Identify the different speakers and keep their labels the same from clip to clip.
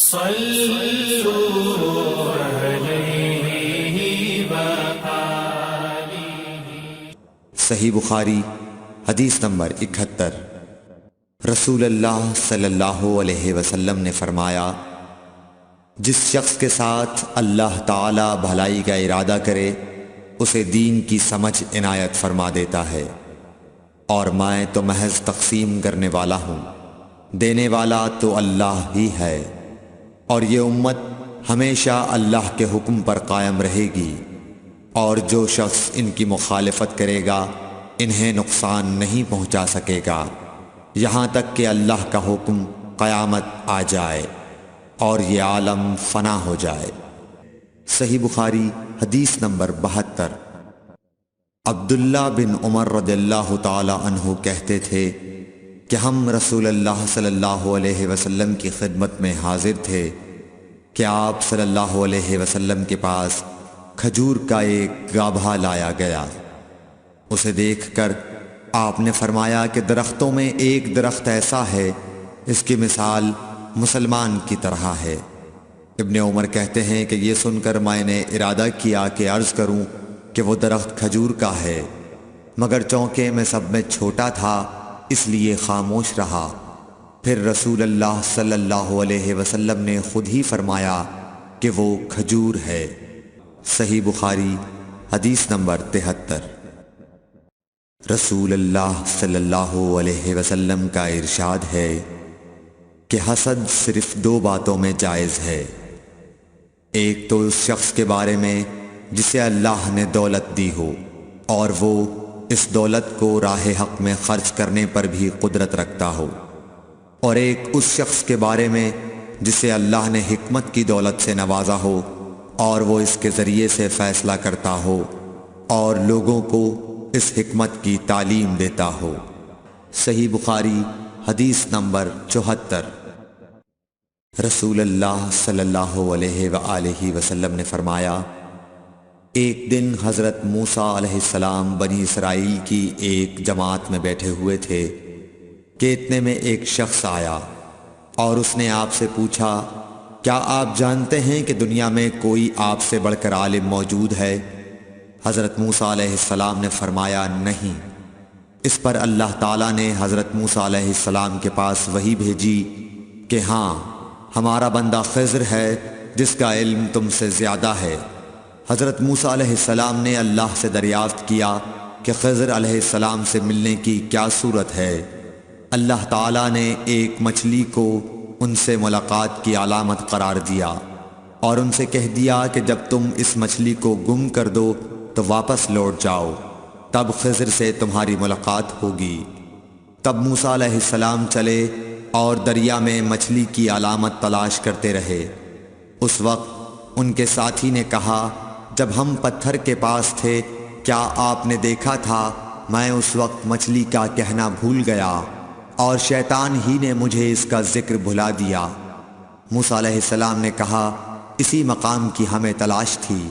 Speaker 1: صلوا علیہ وآلہ۔
Speaker 2: صحیح بخاری حدیث نمبر 71۔ رسول اللہ صلی اللہ علیہ وسلم نے فرمایا، جس شخص کے ساتھ اللہ تعالی بھلائی کا ارادہ کرے اسے دین کی سمجھ عنایت فرما دیتا ہے، اور میں تو محض تقسیم کرنے والا ہوں، دینے والا تو اللہ ہی ہے، اور یہ امت ہمیشہ اللہ کے حکم پر قائم رہے گی، اور جو شخص ان کی مخالفت کرے گا انہیں نقصان نہیں پہنچا سکے گا یہاں تک کہ اللہ کا حکم قیامت آ جائے اور یہ عالم فنا ہو جائے۔ صحیح بخاری حدیث نمبر 72۔ عبداللہ بن عمر رضی اللہ تعالی عنہ کہتے تھے کہ ہم رسول اللہ صلی اللہ علیہ وسلم کی خدمت میں حاضر تھے کہ آپ صلی اللہ علیہ وسلم کے پاس کھجور کا ایک گابھا لایا گیا۔ اسے دیکھ کر آپ نے فرمایا کہ درختوں میں ایک درخت ایسا ہے اس کی مثال مسلمان کی طرح ہے۔ ابن عمر کہتے ہیں کہ یہ سن کر میں نے ارادہ کیا کہ عرض کروں کہ وہ درخت کھجور کا ہے، مگر چونکہ میں سب میں چھوٹا تھا اس لیے خاموش رہا۔ پھر رسول اللہ صلی اللہ علیہ وسلم نے خود ہی فرمایا کہ وہ کھجور ہے۔ صحیح بخاری حدیث نمبر 73۔ رسول اللہ صلی اللہ علیہ وسلم کا ارشاد ہے کہ حسد صرف 2 باتوں میں جائز ہے، ایک تو اس شخص کے بارے میں جسے اللہ نے دولت دی ہو اور وہ اس دولت کو راہ حق میں خرچ کرنے پر بھی قدرت رکھتا ہو، اور ایک اس شخص کے بارے میں جسے اللہ نے حکمت کی دولت سے نوازا ہو اور وہ اس کے ذریعے سے فیصلہ کرتا ہو اور لوگوں کو اس حکمت کی تعلیم دیتا ہو۔ صحیح بخاری حدیث نمبر 74۔ رسول اللہ صلی اللہ علیہ وآلہ وسلم نے فرمایا، ایک دن حضرت موسیٰ علیہ السلام بنی اسرائیل کی ایک جماعت میں بیٹھے ہوئے تھے کہ اتنے میں ایک شخص آیا اور اس نے آپ سے پوچھا، کیا آپ جانتے ہیں کہ دنیا میں کوئی آپ سے بڑھ کر عالم موجود ہے؟ حضرت موسیٰ علیہ السلام نے فرمایا، نہیں۔ اس پر اللہ تعالیٰ نے حضرت موسیٰ علیہ السلام کے پاس وحی بھیجی کہ ہاں، ہمارا بندہ خضر ہے جس کا علم تم سے زیادہ ہے۔ حضرت موسیٰ علیہ السلام نے اللہ سے دریافت کیا کہ خضر علیہ السلام سے ملنے کی کیا صورت ہے؟ اللہ تعالیٰ نے ایک مچھلی کو ان سے ملاقات کی علامت قرار دیا اور ان سے کہہ دیا کہ جب تم اس مچھلی کو گم کر دو تو واپس لوٹ جاؤ، تب خضر سے تمہاری ملاقات ہوگی۔ تب موسیٰ علیہ السلام چلے اور دریا میں مچھلی کی علامت تلاش کرتے رہے۔ اس وقت ان کے ساتھی نے کہا، جب ہم پتھر کے پاس تھے کیا آپ نے دیکھا تھا؟ میں اس وقت مچھلی کا کہنا بھول گیا اور شیطان ہی نے مجھے اس کا ذکر بھلا دیا۔ موسیٰ علیہ السلام نے کہا، اسی مقام کی ہمیں تلاش تھی۔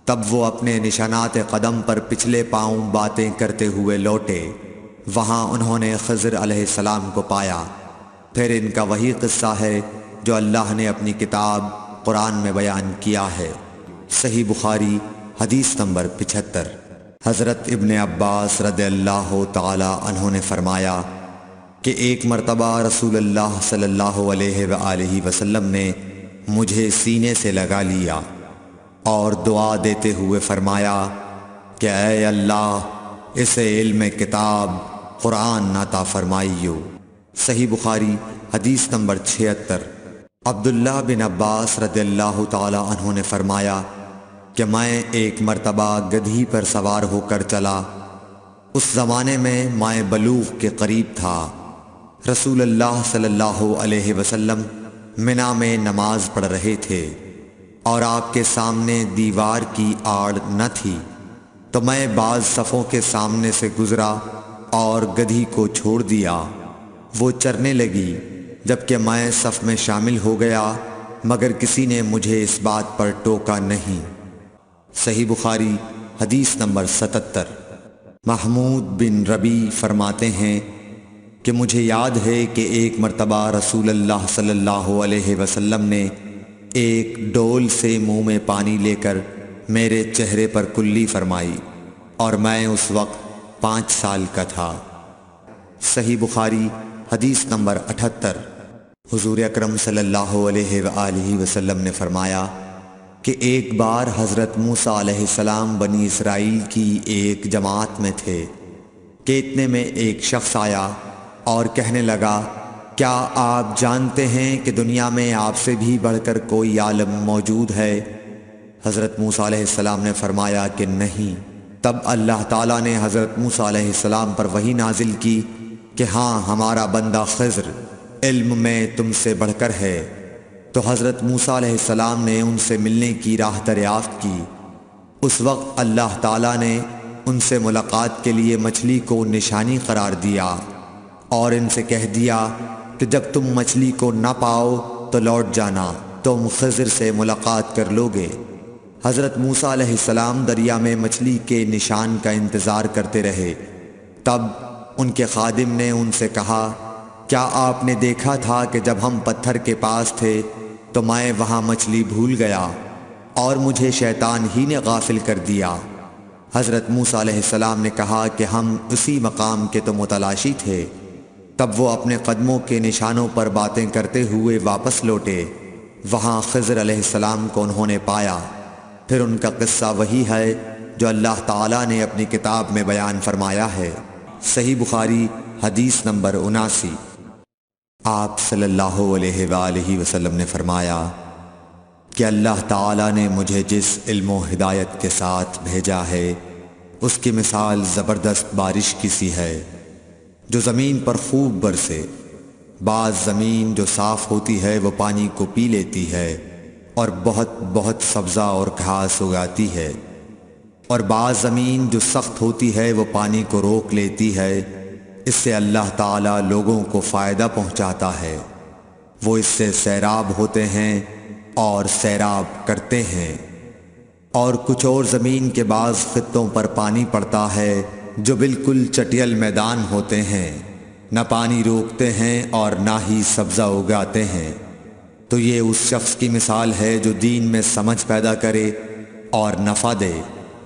Speaker 2: تب وہ اپنے نشانات قدم پر پچھلے پاؤں باتیں کرتے ہوئے لوٹے، وہاں انہوں نے خضر علیہ السلام کو پایا۔ پھر ان کا وہی قصہ ہے جو اللہ نے اپنی کتاب قرآن میں بیان کیا ہے۔ صحیح بخاری حدیث نمبر 75۔ حضرت ابن عباس رضی اللہ تعالی عنہ نے فرمایا کہ ایک مرتبہ رسول اللہ صلی اللہ علیہ وآلہ وسلم نے مجھے سینے سے لگا لیا اور دعا دیتے ہوئے فرمایا کہ اے اللہ، اسے علم کتاب قرآن عطا فرمائیو۔ صحیح بخاری حدیث نمبر 76۔ عبداللہ بن عباس رضی اللہ تعالی عنہ نے فرمایا کہ میں ایک مرتبہ گدھی پر سوار ہو کر چلا۔ اس زمانے میں میں بلوغ کے قریب تھا۔ رسول اللہ صلی اللہ علیہ وسلم منی میں نماز پڑھ رہے تھے اور آپ کے سامنے دیوار کی آڑ نہ تھی، تو میں بعض صفوں کے سامنے سے گزرا اور گدھی کو چھوڑ دیا۔ وہ چرنے لگی، جبکہ میں صف میں شامل ہو گیا، مگر کسی نے مجھے اس بات پر ٹوکا نہیں۔ صحیح بخاری حدیث نمبر 77۔ محمود بن ربی فرماتے ہیں کہ کہ مجھے یاد ہے کہ ایک مرتبہ رسول اللہ صلی اللہ علیہ وسلم نے ایک ڈول سے منہ میں پانی لے کر میرے چہرے پر کلی فرمائی اور میں اس وقت 5 سال کا تھا۔ صحیح بخاری حدیث نمبر 78۔ حضور اکرم صلی اللہ علیہ وآلہ وسلم نے فرمایا کہ ایک بار حضرت موسیٰ علیہ السلام بنی اسرائیل کی ایک جماعت میں تھے کہ اتنے میں ایک شخص آیا اور کہنے لگا، کیا آپ جانتے ہیں کہ دنیا میں آپ سے بھی بڑھ کر کوئی عالم موجود ہے؟ حضرت موسیٰ علیہ السلام نے فرمایا کہ نہیں۔ تب اللہ تعالیٰ نے حضرت موسیٰ علیہ السلام پر وحی نازل کی کہ ہاں، ہمارا بندہ خضر علم میں تم سے بڑھ کر ہے۔ تو حضرت موسیٰ علیہ السلام نے ان سے ملنے کی راہ دریافت کی۔ اس وقت اللہ تعالیٰ نے ان سے ملاقات کے لیے مچھلی کو نشانی قرار دیا اور ان سے کہہ دیا کہ جب تم مچھلی کو نہ پاؤ تو لوٹ جانا، تم خضر سے ملاقات کر لوگے۔ حضرت موسیٰ علیہ السلام دریا میں مچھلی کے نشان کا انتظار کرتے رہے۔ تب ان کے خادم نے ان سے کہا، کیا آپ نے دیکھا تھا کہ جب ہم پتھر کے پاس تھے تو میں وہاں مچھلی بھول گیا اور مجھے شیطان ہی نے غافل کر دیا؟ حضرت موسیٰ علیہ السلام نے کہا کہ ہم اسی مقام کے تو متلاشی تھے۔ تب وہ اپنے قدموں کے نشانوں پر باتیں کرتے ہوئے واپس لوٹے۔ وہاں خضر علیہ السلام کو انہوں نے پایا۔ پھر ان کا قصہ وہی ہے جو اللہ تعالیٰ نے اپنی کتاب میں بیان فرمایا ہے۔ صحیح بخاری حدیث نمبر 79۔ آپ صلی اللہ علیہ وآلہ وسلم نے فرمایا کہ اللہ تعالیٰ نے مجھے جس علم و ہدایت کے ساتھ بھیجا ہے اس کی مثال زبردست بارش کی سی ہے جو زمین پر خوب برسے۔ بعض زمین جو صاف ہوتی ہے وہ پانی کو پی لیتی ہے اور بہت سبزہ اور گھاس اگاتی ہے، اور بعض زمین جو سخت ہوتی ہے وہ پانی کو روک لیتی ہے۔ اس سے اللہ تعالیٰ لوگوں کو فائدہ پہنچاتا ہے، وہ اس سے سیراب ہوتے ہیں اور سیراب کرتے ہیں۔ اور کچھ اور زمین کے بعض خطوں پر پانی پڑتا ہے جو بالکل چٹیل میدان ہوتے ہیں، نہ پانی روکتے ہیں اور نہ ہی سبزہ اگاتے ہیں۔ تو یہ اس شخص کی مثال ہے جو دین میں سمجھ پیدا کرے اور نفع دے۔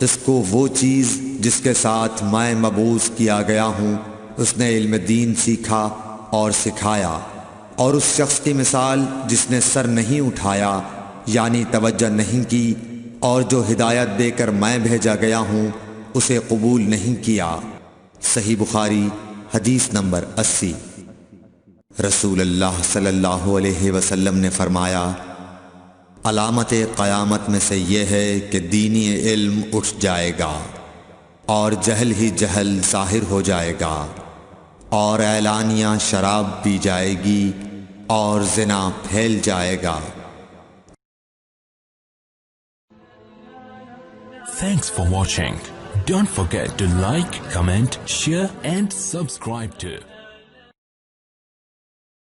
Speaker 2: اس کو وہ چیز جس کے ساتھ میں مبعوث کیا گیا ہوں اس نے علم دین سیکھا اور سکھایا، اور اس شخص کی مثال جس نے سر نہیں اٹھایا یعنی توجہ نہیں کی، اور جو ہدایت دے کر میں بھیجا گیا ہوں اسے قبول نہیں کیا۔ صحیح بخاری حدیث نمبر 80۔ رسول اللہ صلی اللہ علیہ وسلم نے فرمایا، علامت قیامت میں سے یہ ہے کہ دینی علم اٹھ جائے گا اور جہل ہی جہل ظاہر ہو جائے گا، اور اعلانیہ شراب پی جائے گی اور زنا پھیل جائے گا۔
Speaker 1: Thanks for watching. Don't forget to like, comment, share and subscribe to